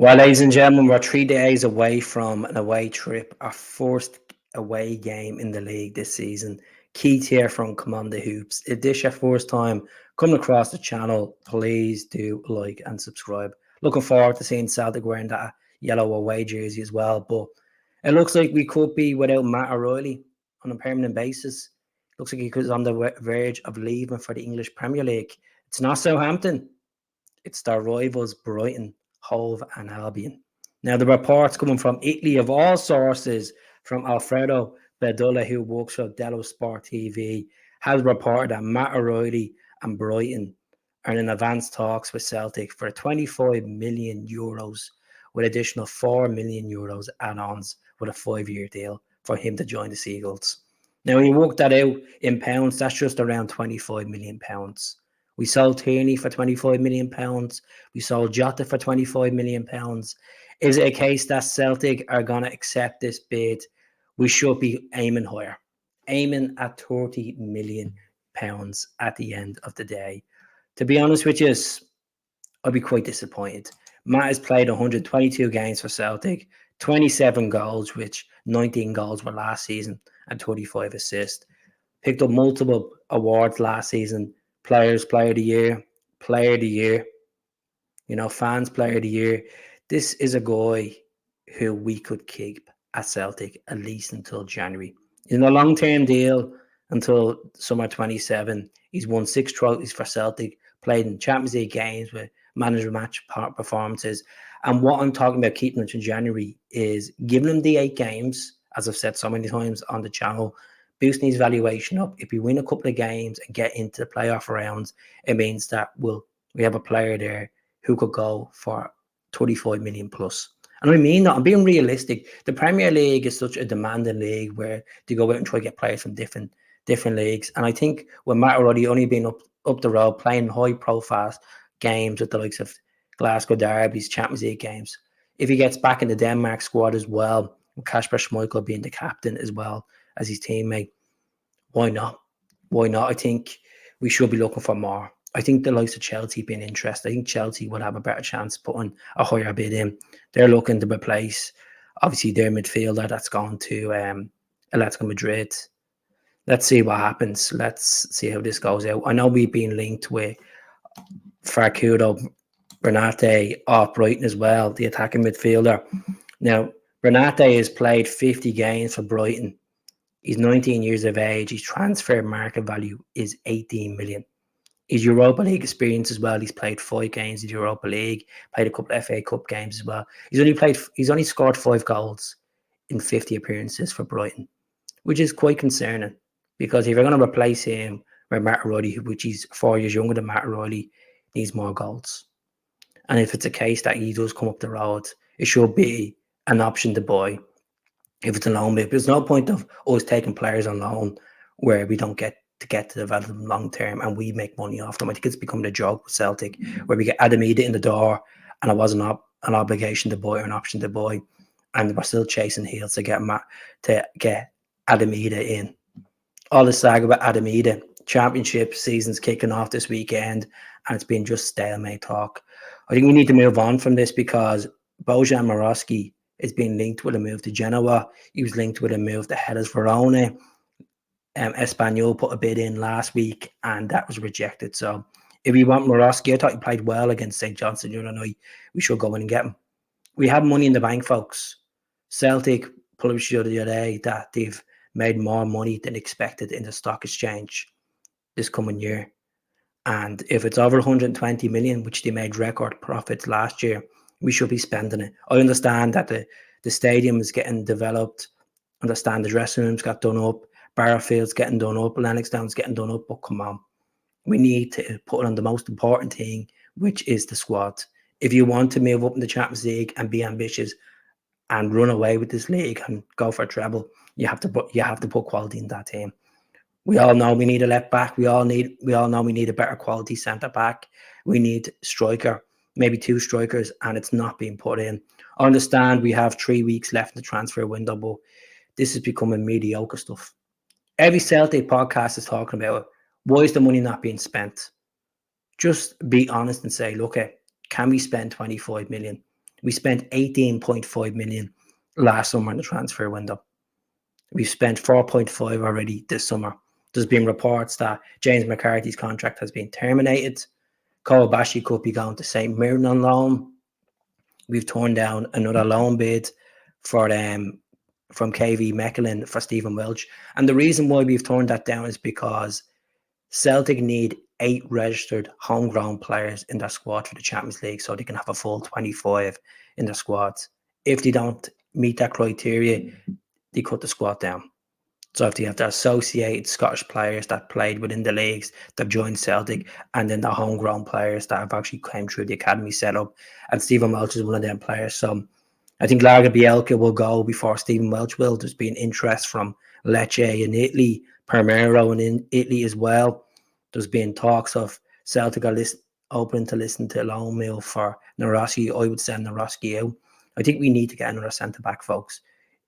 Well, ladies and gentlemen, we're 3 days away from an away trip, our first away game in the league this season. Keith here from Commander Hoops. If this is your first time coming across the channel, please do like and subscribe. Looking forward to seeing Celtic wearing that yellow away jersey as well. But it looks like we could be without Matt O'Reilly on a permanent basis. Looks like he could on the verge of leaving for the English Premier League. It's not Southampton. It's their rivals Brighton, Hove and Albion. Now, the reports coming from Italy of all sources from Alfredo Bedolla, who works for Dello Sport TV, has reported that Matt O'Reilly and Brighton are in advanced talks with Celtic for 25 million euros with additional 4 million euros add-ons with a 5-year deal for him to join the Seagulls. Now, when you work that out in pounds, that's just around 25 million pounds. We sold Tierney for 25 million pounds. We sold Jota for 25 million pounds. Is it a case that Celtic are going to accept this bid? We should be aiming higher, aiming at 30 million pounds at the end of the day. To be honest with you, I'll be quite disappointed. Matt has played 122 games for Celtic, 27 goals, which 19 goals were last season, and 35 assists. Picked up multiple awards last season. Players, Player of the Year, Fans, Player of the Year. This is a guy who we could keep at Celtic at least until January. In a long-term deal until summer 27. He's won 6 trophies for Celtic, played in Champions League games with manager match performances. And what I'm talking about keeping him to January is giving him the 8 games, as I've said so many times on the channel, boosting his valuation up. If we win a couple of games and get into the playoff rounds, it means that we have a player there who could go for 35 million plus. And I mean that, I'm being realistic. The Premier League is such a demanding league where they go out and try to get players from different leagues. And I think with Matt O'Reilly only being up the road, playing high-profile games with the likes of Glasgow Derbies, Champions League games, if he gets back in the Denmark squad as well, with Kasper Schmeichel being the captain as well as his teammate, why not? Why not? I think we should be looking for more. I think the likes of Chelsea being interested. I think Chelsea will have a better chance putting a higher bid in. They're looking to replace, obviously, their midfielder that's gone to Atletico Madrid. Let's see what happens. Let's see how this goes out. I know we've been linked with Fro Renate off Brighton as well, the attacking midfielder. Now, Renate has played 50 games for Brighton. He's 19 years of age. His transfer market value is 18 million. His Europa League experience as well. He's played 5 games in the Europa League, played a couple of FA Cup games as well. He's only scored 5 goals in 50 appearances for Brighton, which is quite concerning because if you're going to replace him with Matt O'Reilly, which he's 4 years younger than Matt O'Reilly, needs more goals. And if it's a case that he does come up the road, it should be an option to buy. If it's a loan bid, there's no point of us taking players on loan where we don't get to develop them long term and we make money off them. I think it's becoming a joke with Celtic where we get Adamida in the door and it wasn't an obligation to buy or an option to buy, and we're still chasing heels to get Adamida in. All the saga about Adamida, championship season's kicking off this weekend, and it's been just stalemate talk. I think we need to move on from this because Bojan Morowski is being linked with a move to Genoa. He was linked with a move to Hellas Verona. Espanyol put a bid in last week and that was rejected. So if we want Morowski, I thought he played well against St. Johnstone the other night. We should go in and get him. We have money in the bank, folks. Celtic published the other day that they've made more money than expected in the stock exchange this coming year. And if it's over 120 million, which they made record profits last year, we should be spending it. I understand that the stadium is getting developed. I understand the dressing rooms got done up. Barrowfield's getting done up. Lennoxdown's getting done up. But come on. We need to put on the most important thing, which is the squad. If you want to move up in the Champions League and be ambitious and run away with this league and go for a treble, you have to put quality in that team. We all know we need a left back. We all know we need a better quality centre back. We need striker, maybe 2 strikers, and it's not being put in. I understand we have 3 weeks left in the transfer window, but this is becoming mediocre stuff. Every Celtic podcast is talking about it. Why is the money not being spent? Just be honest and say, look, can we spend 25 million? We spent 18.5 million last summer in the transfer window. We've spent 4.5 already this summer. There's been reports that James McCarthy's contract has been terminated. Kowabashi could be going to St. Mirren on loan. We've turned down another loan bid for from KV Mechelen for Stephen Welsh. And the reason why we've turned that down is because Celtic need 8 registered homegrown players in their squad for the Champions League so they can have a full 25 in their squads. If they don't meet that criteria, they cut the squad down. So if they have the associated Scottish players that played within the leagues that joined Celtic, and then the homegrown players that have actually came through the academy setup, and Stephen Welsh is one of them players. So I think Larga Bielka will go before Stephen Welsh will. There's been interest from Lecce in Italy, Palmero in Italy as well. There's been talks of Celtic are open to listen to a loan mill for Naroski. I would send Naroski out. I think we need to get another centre-back, folks.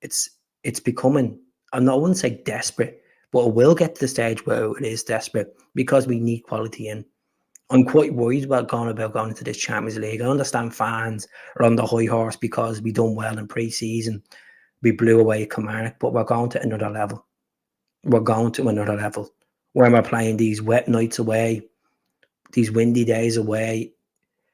It's becoming, I wouldn't say desperate, but it will get to the stage where it is desperate because we need quality in. I'm quite worried about going into this Champions League. I understand fans are on the high horse because we done well in pre-season. We blew away Kilmarnock, but we're going to another level. We're going to another level where we're playing these wet nights away, these windy days away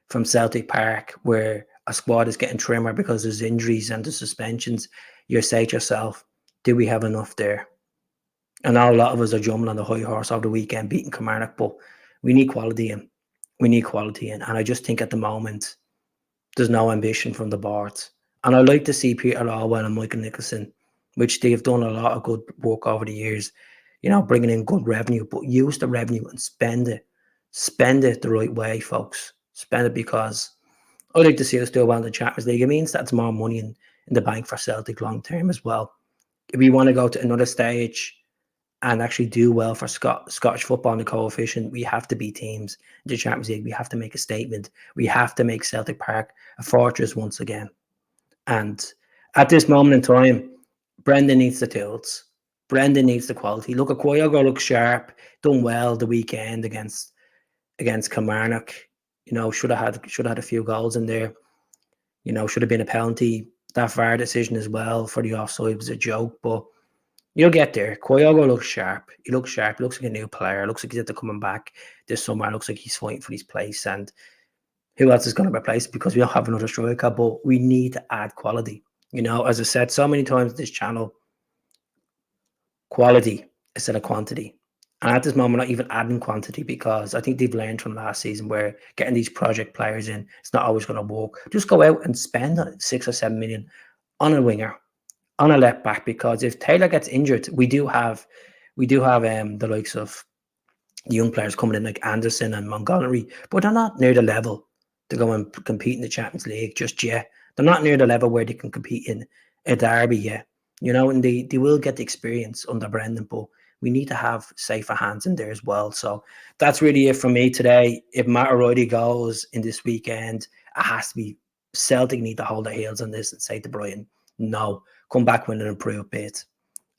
from Celtic Park, where a squad is getting trimmer because there's injuries and the suspensions. You say to yourself, do we have enough there? I know a lot of us are jumping on the high horse over the weekend, beating Kilmarnock, but we need quality in. We need quality in. And I just think at the moment, there's no ambition from the boards. And I like to see Peter Lawwell and Michael Nicholson, which they've done a lot of good work over the years, bringing in good revenue, but use the revenue and spend it. Spend it the right way, folks. Spend it, because I'd like to see us do well in the Champions League. It means that's more money in the bank for Celtic long term as well. If we want to go to another stage and actually do well for Scottish football and the coefficient, we have to beat teams in the Champions League. We have to make a statement. We have to make Celtic Park a fortress once again. And at this moment in time, Brendan needs the tools. Brendan needs the quality. Look at Kyogo, looks sharp, done well the weekend against Kilmarnock. Should have had a few goals in there. Should have been a penalty. That VAR decision as well for the offside was a joke, but you'll get there. Kyogo looks sharp. He looks sharp. He looks like a new player. Looks like he's coming back this summer. Looks like he's fighting for his place. And who else is going to replace it? Because we don't have another striker, but we need to add quality. As I said so many times on this channel, quality instead of quantity. And at this moment, not even adding quantity, because I think they've learned from last season where getting these project players in, it's not always going to work. Just go out and spend 6 or 7 million on a winger, on a left back, because if Taylor gets injured, we do have the likes of the young players coming in like Anderson and Montgomery, but they're not near the level to go and compete in the Champions League just yet. They're not near the level where they can compete in a derby yet. And they will get the experience under Brendan, but we need to have safer hands in there as well. So that's really it from me today. If Matt O'Reilly goes in this weekend, it has to be Celtic need to hold their heels on this and say to Brighton, no, come back with an improved bit,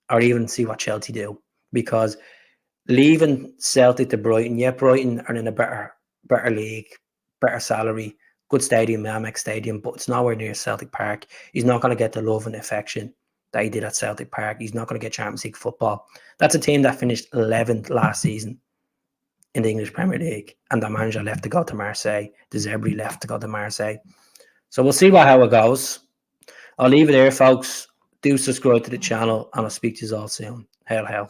or even see what Chelsea do. Because leaving Celtic to Brighton, Brighton are in a better league, better salary, good stadium, Amex Stadium, but it's nowhere near Celtic Park. He's not going to get the love and affection that he did at Celtic Park. He's not going to get Champions League football. That's a team that finished 11th last season in the English Premier League, and the manager left to go to Marseille. De Zerbi left to go to Marseille. So we'll see how it goes. I'll leave it there, folks. Do subscribe to the channel, and I'll speak to you all soon. Hail, hail.